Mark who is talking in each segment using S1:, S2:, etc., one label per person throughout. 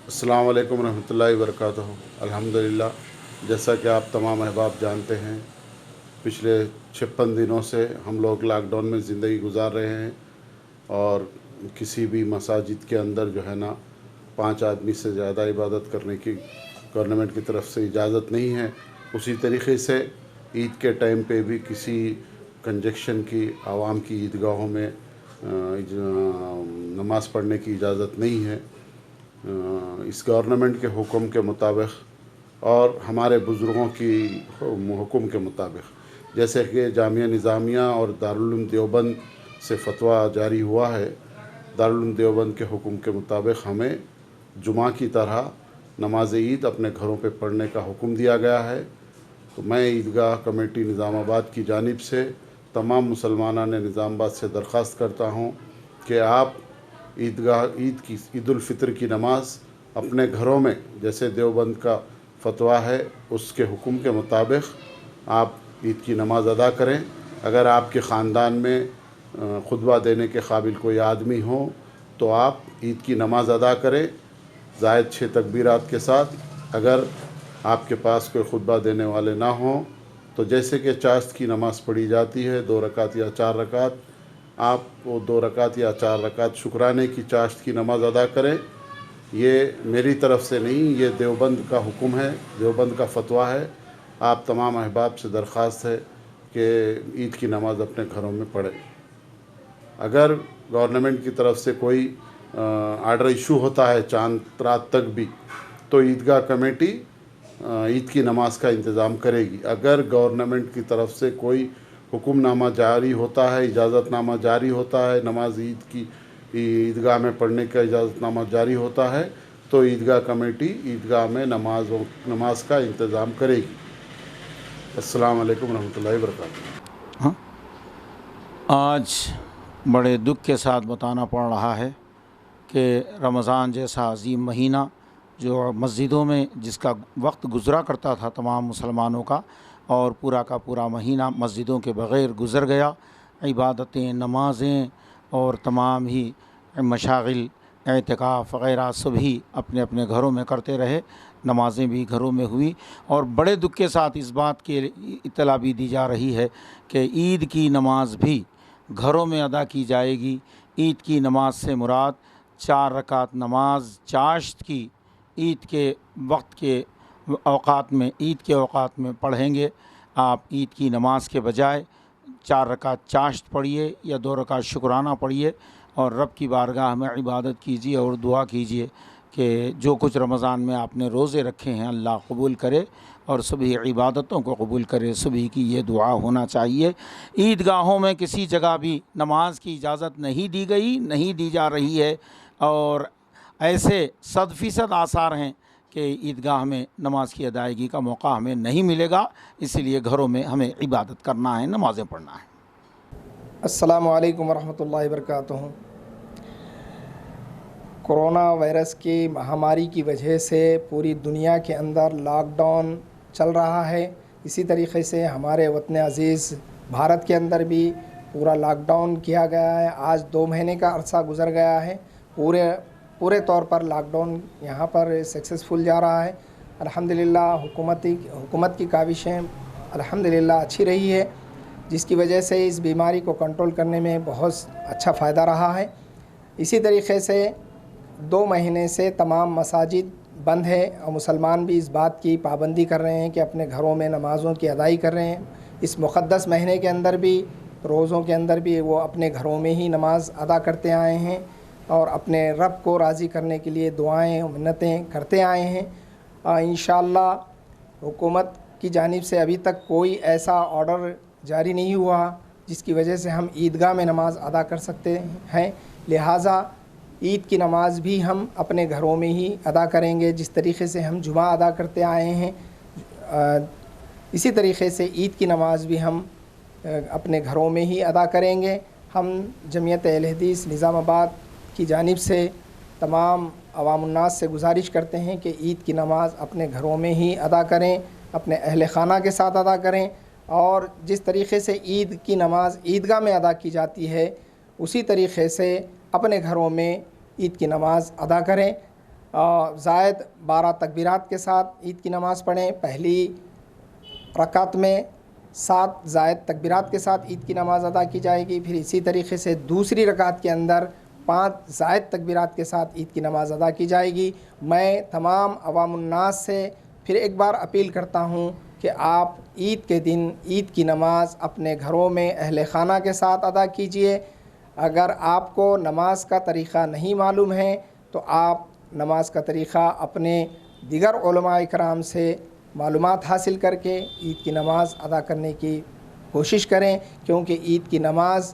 S1: अस्सलाम वालेकुम रहमतुल्लाहि व बरकातहू। अल्हम्दुलिल्लाह, जैसा कि आप तमाम अहबाब जानते हैं, पिछले 56 दिनों से हम लोग लॉकडाउन में ज़िंदगी गुजार रहे हैं और किसी भी मसाजिद के अंदर जो है ना 5 आदमी से ज़्यादा इबादत करने की गवर्नमेंट की तरफ से इजाज़त नहीं है। उसी तरीके से ईद के टाइम पे भी किसी कंजक्शन की आवाम की ईदगाहों में नमाज़ पढ़ने की इजाज़त नहीं है। इस गवर्नमेंट के हुक्म के मुताबिक और हमारे बुज़ुर्गों की हुक्म के मुताबिक, जैसे कि जामिया निज़ामिया और दारुल उलूम देवबंद से फतवा जारी हुआ है, दारुल उलूम देवबंद के हुक्म के मुताबिक हमें जुमा की तरह नमाज ईद अपने घरों पे पढ़ने का हुक्म दिया गया है। तो मैं ईदगाह कमेटी निज़ामाबाद की जानिब से तमाम मुसलमानान निज़ामाबाद से दरख्वास्त करता हूँ कि आप ईद उल फितर की नमाज़ अपने घरों में, जैसे देवबंद का फतवा है उसके हुक्म के मुताबिक आप ईद की नमाज़ अदा करें। अगर आपके ख़ानदान में खुतबा देने के काबिल कोई आदमी हो तो आप ईद की नमाज़ अदा करें ज़ायद 6 तकबीरात के साथ। अगर आपके पास कोई खुतबा देने वाले ना हों तो जैसे कि चाश्त की नमाज़ पढ़ी जाती है 2 रकात या 4 रकात, आप वो 2 रकात या 4 रकात शुक्राने की चाश्त की नमाज़ अदा करें। ये मेरी तरफ से नहीं, ये देवबंद का हुक्म है, देवबंद का फतवा है। आप तमाम अहबाब से दरख्वास्त है कि ईद की नमाज़ अपने घरों में पढ़ें। अगर गवर्नमेंट की तरफ से कोई आर्डर इशू होता है चांद रात तक भी, तो ईदगाह कमेटी ईद की नमाज़ का इंतज़ाम करेगी। अगर गवर्नमेंट की तरफ से कोई हुक्मनामा जारी होता है, इजाज़तनामा जारी होता है, नमाज ईद की ईदगाह में पढ़ने का इजाज़तनामा जारी होता है, तो ईदगाह कमेटी ईदगाह में नमाज का इंतज़ाम करेगी। अस्सलाम वालेकुम रहमतुल्लाहि व बरकातहू।
S2: आज बड़े दुख के साथ बताना पड़ रहा है कि रमज़ान जैसा अजीम महीना जो मस्जिदों में जिसका वक्त गुज़रा करता था तमाम मुसलमानों का, और पूरा का पूरा महीना मस्जिदों के बग़ैर गुज़र गया। इबादतें, नमाज़ें और तमाम ही मशागिल, एतिकाफ़ वग़ैरह सभी अपने अपने घरों में करते रहे। नमाज़ें भी घरों में हुई और बड़े दुख के साथ इस बात की इत्तला भी दी जा रही है कि ईद की नमाज़ भी घरों में अदा की जाएगी। ईद की नमाज से मुराद 4 रकात नमाज चाश्त की ईद के वक्त के औक़ात में, ईद के औक़ात में पढ़ेंगे। आप ईद की नमाज के बजाय 4 रकात चाश्त पढ़िए या 2 रकात शुक्राना पढ़िए और रब की बारगाह में इबादत कीजिए और दुआ कीजिए कि जो कुछ रमज़ान में आपने रोज़े रखे हैं अल्लाह कबूल करे और सभी इबादतों को कबूल करे। सभी की ये दुआ होना चाहिए। ईदगाहों में किसी जगह भी नमाज की इजाज़त नहीं दी गई, नहीं दी जा रही है और ऐसे 100% आसार हैं कि ईदगाह में नमाज की अदायगी का मौका हमें नहीं मिलेगा। इसलिए घरों में हमें इबादत करना है, नमाज़ें पढ़ना है।
S3: अस्सलामु अलैकुम वरहमतुल्लाहि वबरकातुहू। कोरोना वायरस की महामारी की वजह से पूरी दुनिया के अंदर लॉकडाउन चल रहा है। इसी तरीके से हमारे वतन अज़ीज़ भारत के अंदर भी पूरा लॉकडाउन किया गया है। आज 2 महीने का अरसा गुज़र गया है। पूरे तौर पर लॉकडाउन यहाँ पर सक्सेसफुल जा रहा है। अल्हम्दुलिल्लाह हुकूमत की काविशें अल्हम्दुलिल्लाह अच्छी रही है, जिसकी वजह से इस बीमारी को कंट्रोल करने में बहुत अच्छा फ़ायदा रहा है। इसी तरीके से 2 महीने से तमाम मसाजिद बंद है और मुसलमान भी इस बात की पाबंदी कर रहे हैं कि अपने घरों में नमाज़ों की अदाई कर रहे हैं। इस मुक़द्दस महीने के अंदर भी, रोज़ों के अंदर भी वो अपने घरों में ही नमाज़ अदा करते आए हैं और अपने रब को राज़ी करने के लिए दुआएं और मिन्नतें करते आए हैं। इंशाअल्लाह हुकूमत की जानिब से अभी तक कोई ऐसा ऑर्डर जारी नहीं हुआ जिसकी वजह से हम ईदगाह में नमाज़ अदा कर सकते हैं। लिहाजा ईद की नमाज़ भी हम अपने घरों में ही अदा करेंगे। जिस तरीके से हम जुमा अदा करते आए हैं, इसी तरीके से ईद की नमाज़ भी हम अपने घरों में ही अदा करेंगे। हम जमीयत अहले हदीस निज़ामाबाद की जानिब से तमाम अवामुन्नास से गुजारिश करते हैं कि ईद की नमाज़ अपने घरों में ही अदा करें, अपने अहल खाना के साथ अदा करें और जिस तरीके से ईद की नमाज़ ईदगाह में अदा की जाती है उसी तरीके से अपने घरों में ईद की नमाज़ अदा करें। زائد 12 تکبیرات کے ساتھ عید کی نماز پڑھیں۔ پہلی رکعت میں 7 زائد تکبیرات کے ساتھ عید کی نماز ادا کی جائے گی، پھر اسی طریقے سے دوسری رکعت کے اندر 5 زائد تکبیرات کے ساتھ عید کی نماز ادا کی جائے گی۔ میں تمام عوام الناس سے پھر ایک بار اپیل کرتا ہوں کہ آپ عید کے دن عید کی نماز اپنے گھروں میں اہل خانہ کے ساتھ ادا کیجئے۔ اگر آپ کو نماز کا طریقہ نہیں معلوم ہے تو آپ نماز کا طریقہ اپنے دیگر علماء کرام سے معلومات حاصل کر کے عید کی نماز ادا کرنے کی کوشش کریں، کیونکہ عید کی نماز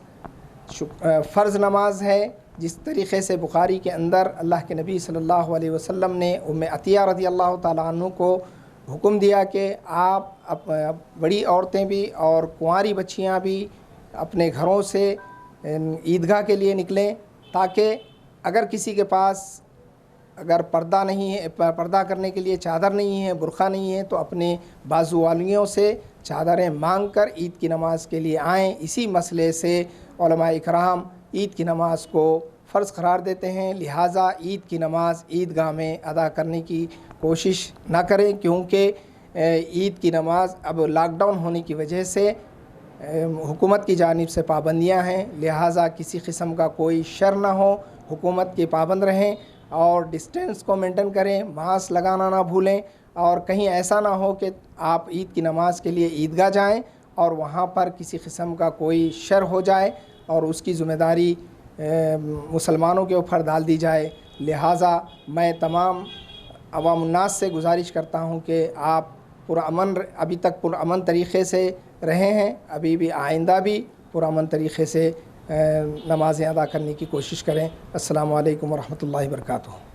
S3: فرض نماز ہے۔ جس طریقے سے بخاری کے اندر اللہ کے نبی صلی اللہ علیہ وسلم نے ام عطیہ رضی اللہ تعالیٰ عنہ کو حکم دیا کہ آپ بڑی عورتیں بھی اور کنواری بچیاں بھی اپنے گھروں سے عیدگاہ کے لیے نکلیں، تاکہ اگر کسی کے پاس اگر پردہ نہیں ہے، پردہ کرنے کے لیے چادر نہیں ہے، برقع نہیں ہے، تو اپنے بازو والیوں سے چادریں مانگ کر عید کی نماز کے لیے آئیں۔ اسی مسئلے سے علماء کرام عید کی نماز کو فرض قرار دیتے ہیں، لہٰذا عید کی نماز عیدگاہ میں ادا کرنے کی کوشش نہ کریں، کیونکہ عید کی نماز اب لاک ڈاؤن ہونے کی وجہ سے حکومت کی جانب سے پابندیاں ہیں، لہٰذا کسی قسم کا کوئی شر نہ ہو، حکومت کے پابند رہیں اور ڈسٹینس کو مینٹین کریں، ماسک لگانا نہ بھولیں، اور کہیں ایسا نہ ہو کہ آپ عید کی نماز کے لیے عیدگاہ جائیں اور وہاں پر کسی قسم کا کوئی شر ہو جائے اور اس کی ذمہ داری مسلمانوں کے اوپر ڈال دی جائے۔ لہٰذا میں تمام عوام الناس سے گزارش کرتا ہوں کہ آپ پرامن، ابھی تک پرامن طریقے سے رہے ہیں، ابھی بھی آئندہ بھی پرامن طریقے سے نمازیں ادا کرنے کی کوشش کریں۔ السلام علیکم ورحمۃ اللہ وبرکاتہ۔